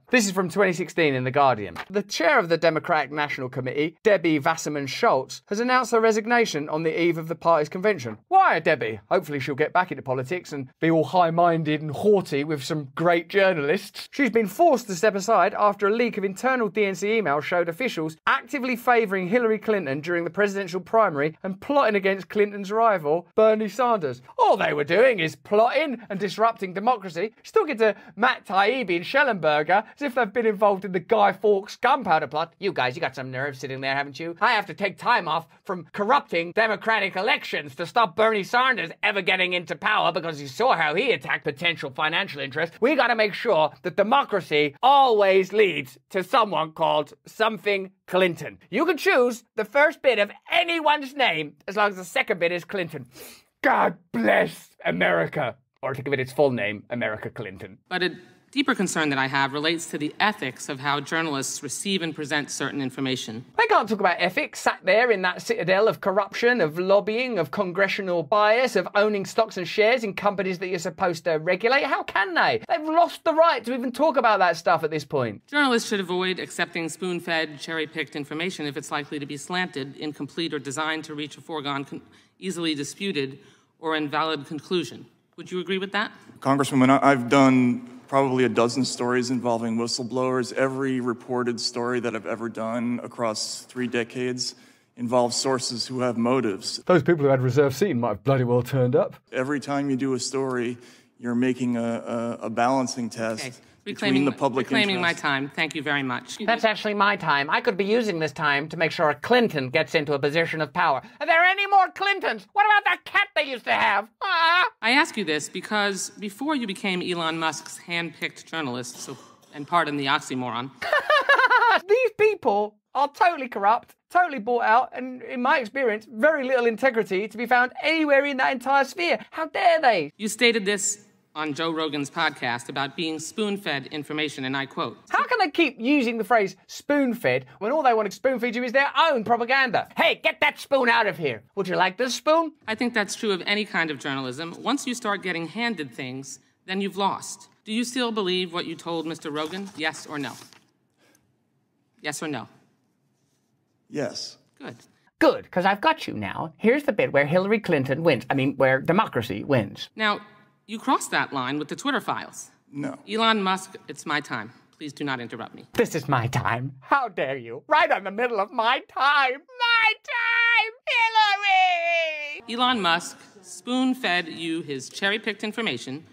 This is from 2016 in The Guardian. The chair of the Democratic National Committee, Debbie Wasserman-Schultz, has announced her resignation on the eve of the party's convention. Why, Debbie? Hopefully she'll get back into politics and be all high-minded and haughty with some great journalists. She's been forced to step aside after a leak of internal DNC emails showed officials actively favouring Hillary Clinton during the presidential primary and plotting against Clinton's rival, Bernie Sanders. All they were doing is plotting and disrupting democracy. She's talking to Matt Taibbi and Schellenberger as if they've been involved in the Guy Fawkes gunpowder plot. You guys, you got some nerve sitting there, haven't you? I have to take time off from corrupting democratic elections to stop Bernie Sanders ever getting into power because you saw how he attacked potential financial interests. We got to make sure that democracy always leads to someone called something Clinton. You can choose the first bit of anyone's name as long as the second bit is Clinton. God bless America. Or to give it its full name, America Clinton. But a deeper concern that I have relates to the ethics of how journalists receive and present certain information. They can't talk about ethics, sat there in that citadel of corruption, of lobbying, of congressional bias, of owning stocks and shares in companies that you're supposed to regulate. How can they? They've lost the right to even talk about that stuff at this point. Journalists should avoid accepting spoon-fed, cherry-picked information if it's likely to be slanted, incomplete, or designed to reach a foregone, easily disputed, or invalid conclusion. Would you agree with that? Congresswoman, I've done probably a dozen stories involving whistleblowers. Every reported story that I've ever done across 3 decades involves sources who have motives. Those people who had reserved seating might have bloody well turned up. Every time you do a story, you're making a balancing test between the public interest. Reclaiming my time. Thank you very much. That's actually my time. I could be using this time to make sure a Clinton gets into a position of power. Are there any more Clintons? What about that cat they used to have? I ask you this because before you became Elon Musk's hand-picked journalist, and pardon the oxymoron. These people are totally corrupt, totally bought out, and in my experience, very little integrity to be found anywhere in that entire sphere. How dare they? You stated this on Joe Rogan's podcast about being spoon-fed information, and I quote, "How can they keep using the phrase spoon-fed when all they want to spoon-feed you is their own propaganda? Hey, get that spoon out of here. Would you like this spoon?" I think that's true of any kind of journalism. Once you start getting handed things, then you've lost. Do you still believe what you told Mr. Rogan? Yes or no? Yes or no? Yes. Good. Good, because I've got you now. Here's the bit where Hillary Clinton wins. Where democracy wins. Now, you crossed that line with the Twitter files. No. Elon Musk, it's my time. Please do not interrupt me. This is my time. How dare you? Right on the middle of my time. My time, Hillary! Elon Musk spoon-fed you his cherry-picked information,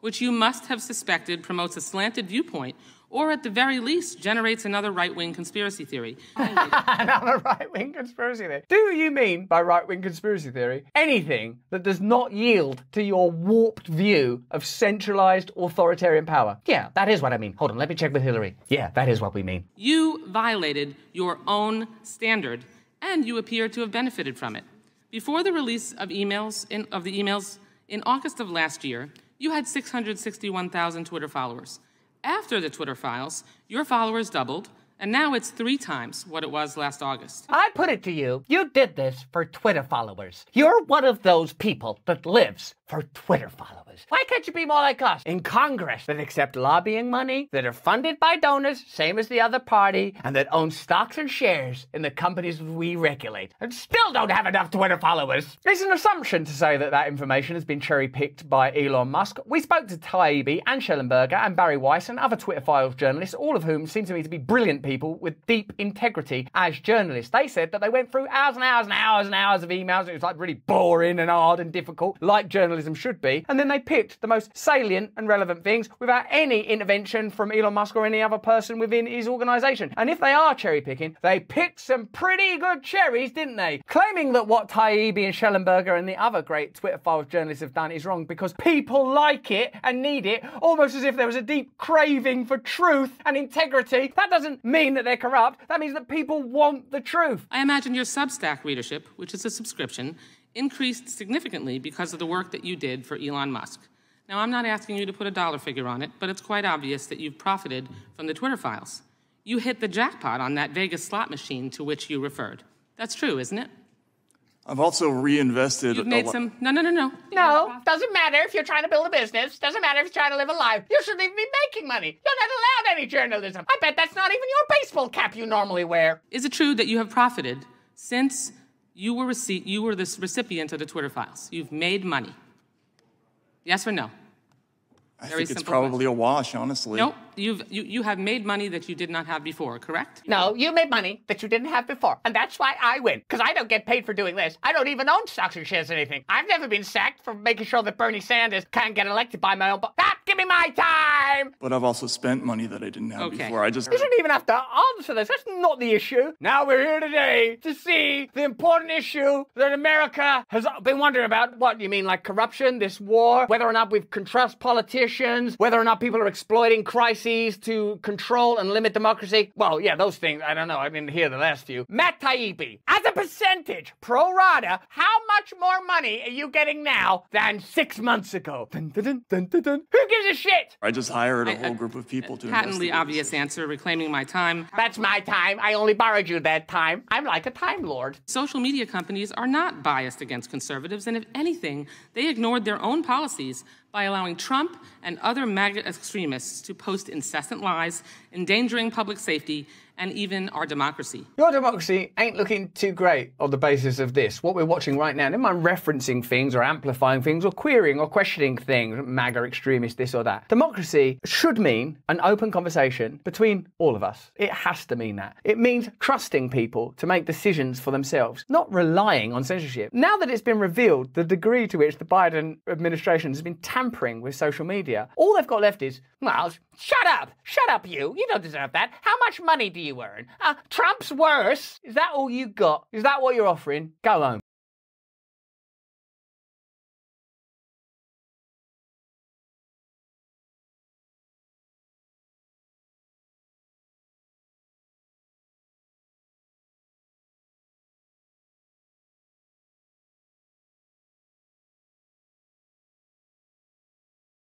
which you must have suspected promotes a slanted viewpoint, or at the very least generates another right-wing conspiracy theory. Another right-wing conspiracy theory? Do you mean by right-wing conspiracy theory anything that does not yield to your warped view of centralized authoritarian power? Yeah, that is what I mean. Hold on, let me check with Hillary. Yeah, that is what we mean. You violated your own standard, and you appear to have benefited from it. Before the release of emails in August of last year, you had 661,000 Twitter followers. After the Twitter files, your followers doubled, and now it's 3 times what it was last August. I put it to you, you did this for Twitter followers. You're one of those people that lives for Twitter followers. Why can't you be more like us in Congress that accept lobbying money, that are funded by donors, same as the other party, and that own stocks and shares in the companies we regulate, and still don't have enough Twitter followers? It's an assumption to say that that information has been cherry-picked by Elon Musk. We spoke to Taibbi and Schellenberger and Barry Weiss and other Twitter Files journalists, all of whom seem to me to be brilliant people with deep integrity as journalists. They said that they went through hours and hours and hours and hours of emails, and it was like really boring and hard and difficult, like journalism should be, and then they picked the most salient and relevant things without any intervention from Elon Musk or any other person within his organisation. And if they are cherry-picking, they picked some pretty good cherries, didn't they? Claiming that what Taibbi and Schellenberger and the other great Twitter Files journalists have done is wrong because people like it and need it, almost as if there was a deep craving for truth and integrity. That doesn't mean that they're corrupt. That means that people want the truth. I imagine your Substack readership, which is a subscription, increased significantly because of the work that you did for Elon Musk. Now, I'm not asking you to put a dollar figure on it, but it's quite obvious that you've profited from the Twitter files. You hit the jackpot on that Vegas slot machine to which you referred. That's true, isn't it? I've also reinvested. You've made some. No. No, doesn't matter if you're trying to build a business. Doesn't matter if you're trying to live a life. You shouldn't even be making money. You're not allowed any journalism. I bet that's not even your baseball cap you normally wear. Is it true that you have profited since you were the recipient of the Twitter files? You've made money. Yes or no? I think it's probably a wash, honestly. No, you have made money that you did not have before, correct? No, you made money that you didn't have before. And that's why I win. Because I don't get paid for doing this. I don't even own stocks or shares or anything. I've never been sacked for making sure that Bernie Sanders can't get elected by my own... give me my time! But I've also spent money that I didn't have before. You shouldn't even have to answer this. That's not the issue. Now we're here today to see the important issue that America has been wondering about. What, you mean like corruption, this war, whether or not we can trust politicians, whether or not people are exploiting crises to control and limit democracy? Well, yeah, those things, I don't know. I didn't hear the last few. Matt Taibbi, as a percentage, pro rata, how much more money are you getting now than 6 months ago? Dun, dun, dun, dun, dun, dun. Who gives a shit? I just hired a whole group of people to Patently investigate obvious this. answer, reclaiming my time. That's my time. I only borrowed you that time. I'm like a time lord. Social media companies are not biased against conservatives, and if anything, they ignored their own policies by allowing Trump and other MAGA extremists to post incessant lies, endangering public safety and even our democracy. Your democracy ain't looking too great on the basis of this. What we're watching right now, never mind referencing things or amplifying things or querying or questioning things, MAGA extremists, this or that. Democracy should mean an open conversation between all of us. It has to mean that. It means trusting people to make decisions for themselves, not relying on censorship. Now that it's been revealed the degree to which the Biden administration has been tampering with social media, all they've got left is, well, shut up. Shut up, you. You don't deserve that. How much money do you earn? Trump's worse. Is that all you got? Is that what you're offering? Go home.